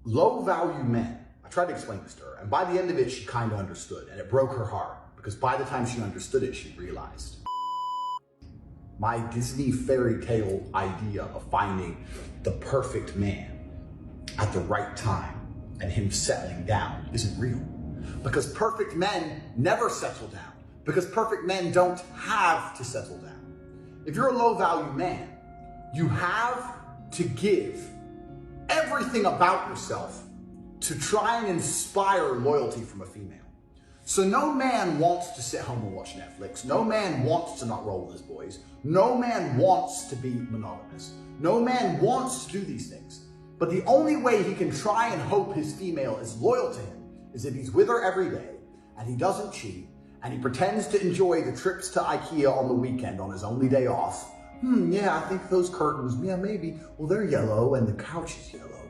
Low value men. I tried to explain this to her, and by the end of it, she kind of understood, and it broke her heart, because by the time she understood it, she realized my Disney fairy tale idea of finding the perfect man at the right time and him settling down isn't real. Because perfect men never settle down. Because perfect men don't have to settle down. If you're a low value man, you have to give everything about yourself to try and inspire loyalty from a female. So no man wants to sit home and watch Netflix. No man wants to not roll with his boys. No man wants to be monogamous. No man wants to do these things. But the only way he can try and hope his female is loyal to him is if he's with her every day and he doesn't cheat and he pretends to enjoy the trips to IKEA on the weekend on his only day off. Yeah, I think those curtains, yeah, maybe. Well, they're yellow and the couch is yellow.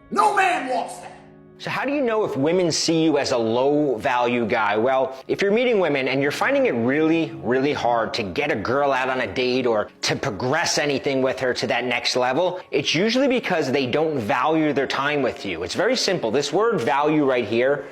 No man wants that. So how do you know if women see you as a low value guy? Well, if you're meeting women and you're finding it really, really hard to get a girl out on a date or to progress anything with her to that next level, it's usually because they don't value their time with you. It's very simple. This word value right here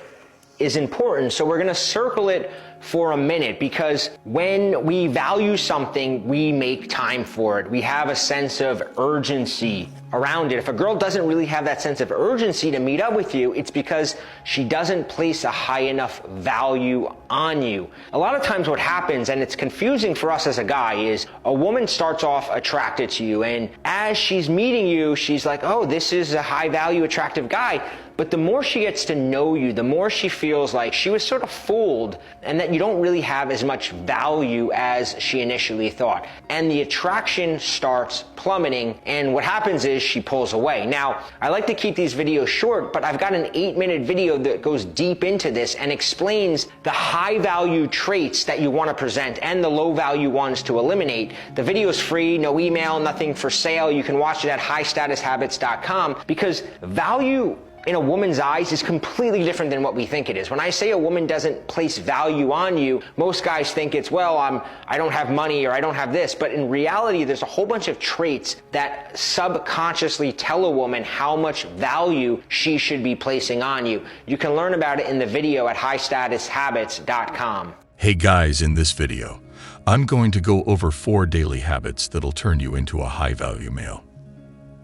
is important. So we're going to circle it for a minute, because when we value something, we make time for it. We have a sense of urgency around it. If a girl doesn't really have that sense of urgency to meet up with you, it's because she doesn't place a high enough value on you. A lot of times what happens, and it's confusing for us as a guy, is a woman starts off attracted to you, and as she's meeting you, she's like, oh, this is a high value, attractive guy. But the more she gets to know you, the more she feels like she was sort of fooled and that you don't really have as much value as she initially thought. And the attraction starts plummeting, and what happens is she pulls away. Now, I like to keep these videos short, but I've got an 8-minute video that goes deep into this and explains the high value traits that you want to present and the low value ones to eliminate. The video is free, no email, nothing for sale. You can watch it at highstatushabits.com, because value in a woman's eyes is completely different than what we think it is. When I say a woman doesn't place value on you, most guys think it's, well, I don't have money or I don't have this. But in reality, there's a whole bunch of traits that subconsciously tell a woman how much value she should be placing on you. You can learn about it in the video at highstatushabits.com. Hey guys, in this video, I'm going to go over 4 daily habits that'll turn you into a high-value male.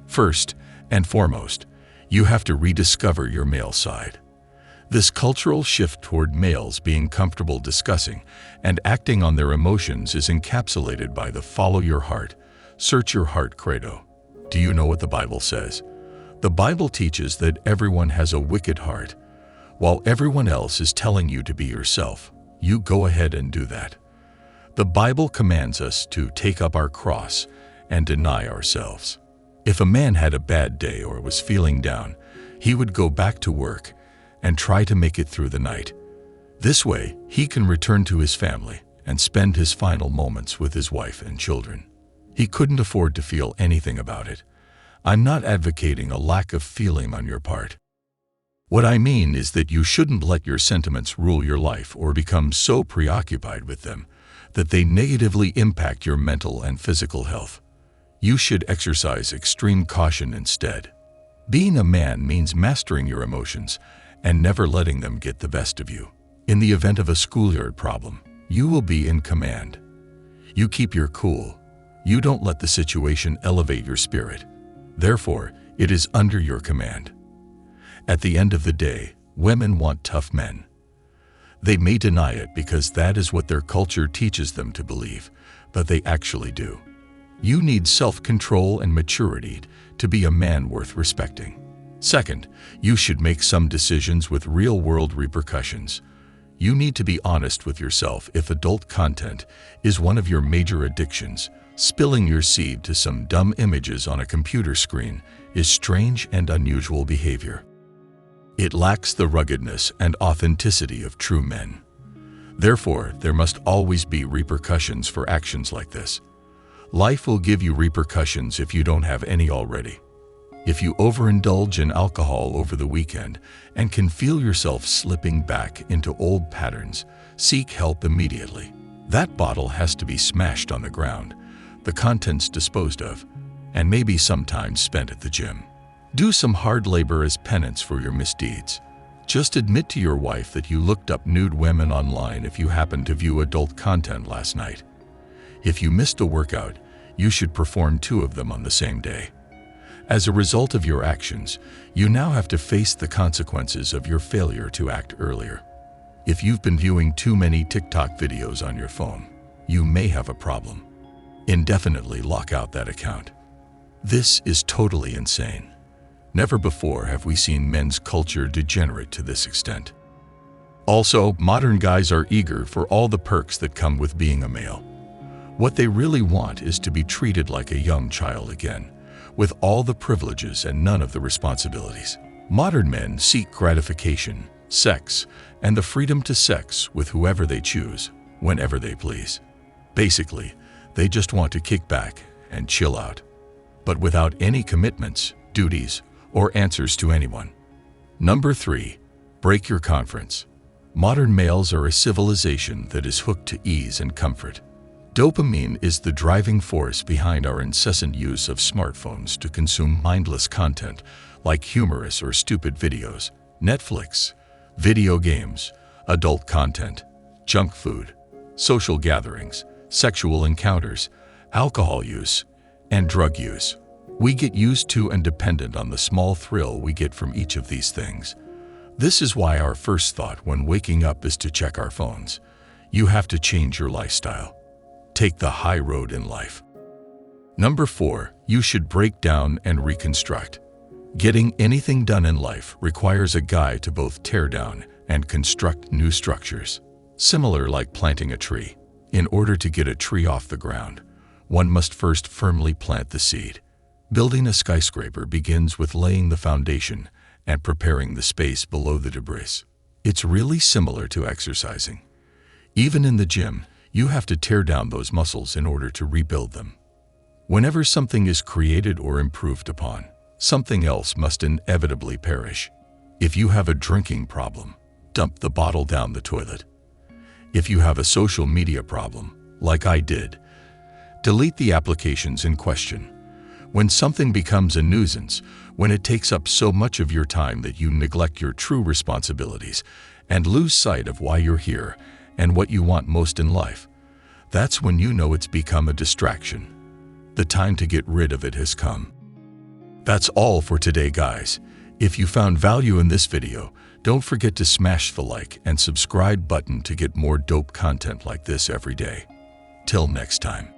First and foremost, you have to rediscover your male side. This cultural shift toward males being comfortable discussing and acting on their emotions is encapsulated by the follow your heart, search your heart credo. Do you know what the Bible says? The Bible teaches that everyone has a wicked heart. While everyone else is telling you to be yourself, you go ahead and do that. The Bible commands us to take up our cross and deny ourselves. If a man had a bad day or was feeling down, he would go back to work and try to make it through the night. This way, he can return to his family and spend his final moments with his wife and children. He couldn't afford to feel anything about it. I'm not advocating a lack of feeling on your part. What I mean is that you shouldn't let your sentiments rule your life or become so preoccupied with them that they negatively impact your mental and physical health. You should exercise extreme caution instead. Being a man means mastering your emotions and never letting them get the best of you. In the event of a schoolyard problem, you will be in command. You keep your cool. You don't let the situation elevate your spirit. Therefore, it is under your command. At the end of the day, women want tough men. They may deny it because that is what their culture teaches them to believe, but they actually do. You need self-control and maturity to be a man worth respecting. Second, you should make some decisions with real-world repercussions. You need to be honest with yourself if adult content is one of your major addictions. Spilling your seed to some dumb images on a computer screen is strange and unusual behavior. It lacks the ruggedness and authenticity of true men. Therefore, there must always be repercussions for actions like this. Life will give you repercussions if you don't have any already. If you overindulge in alcohol over the weekend and can feel yourself slipping back into old patterns, seek help immediately. That bottle has to be smashed on the ground, the contents disposed of, and maybe sometimes spent at the gym. Do some hard labor as penance for your misdeeds. Just admit to your wife that you looked up nude women online if you happened to view adult content last night. If you missed a workout, you should perform 2 of them on the same day. As a result of your actions, you now have to face the consequences of your failure to act earlier. If you've been viewing too many TikTok videos on your phone, you may have a problem. Indefinitely lock out that account. This is totally insane. Never before have we seen men's culture degenerate to this extent. Also, modern guys are eager for all the perks that come with being a male. What they really want is to be treated like a young child again, with all the privileges and none of the responsibilities. Modern men seek gratification, sex, and the freedom to sex with whoever they choose, whenever they please. Basically, they just want to kick back and chill out, but without any commitments, duties, or answers to anyone. Number 3, break your conference. Modern males are a civilization that is hooked to ease and comfort. Dopamine is the driving force behind our incessant use of smartphones to consume mindless content like humorous or stupid videos, Netflix, video games, adult content, junk food, social gatherings, sexual encounters, alcohol use, and drug use. We get used to and dependent on the small thrill we get from each of these things. This is why our first thought when waking up is to check our phones. You have to change your lifestyle. Take the high road in life. Number 4, you should break down and reconstruct. Getting anything done in life requires a guy to both tear down and construct new structures. Similar like planting a tree. In order to get a tree off the ground, one must first firmly plant the seed. Building a skyscraper begins with laying the foundation and preparing the space below the debris. It's really similar to exercising. Even in the gym, you have to tear down those muscles in order to rebuild them. Whenever something is created or improved upon, something else must inevitably perish. If you have a drinking problem, dump the bottle down the toilet. If you have a social media problem, like I did, delete the applications in question. When something becomes a nuisance, when it takes up so much of your time that you neglect your true responsibilities and lose sight of why you're here and what you want most in life, that's when you know it's become a distraction. The time to get rid of it has come. That's all for today, guys. If you found value in this video, don't forget to smash the like and subscribe button to get more dope content like this every day. Till next time.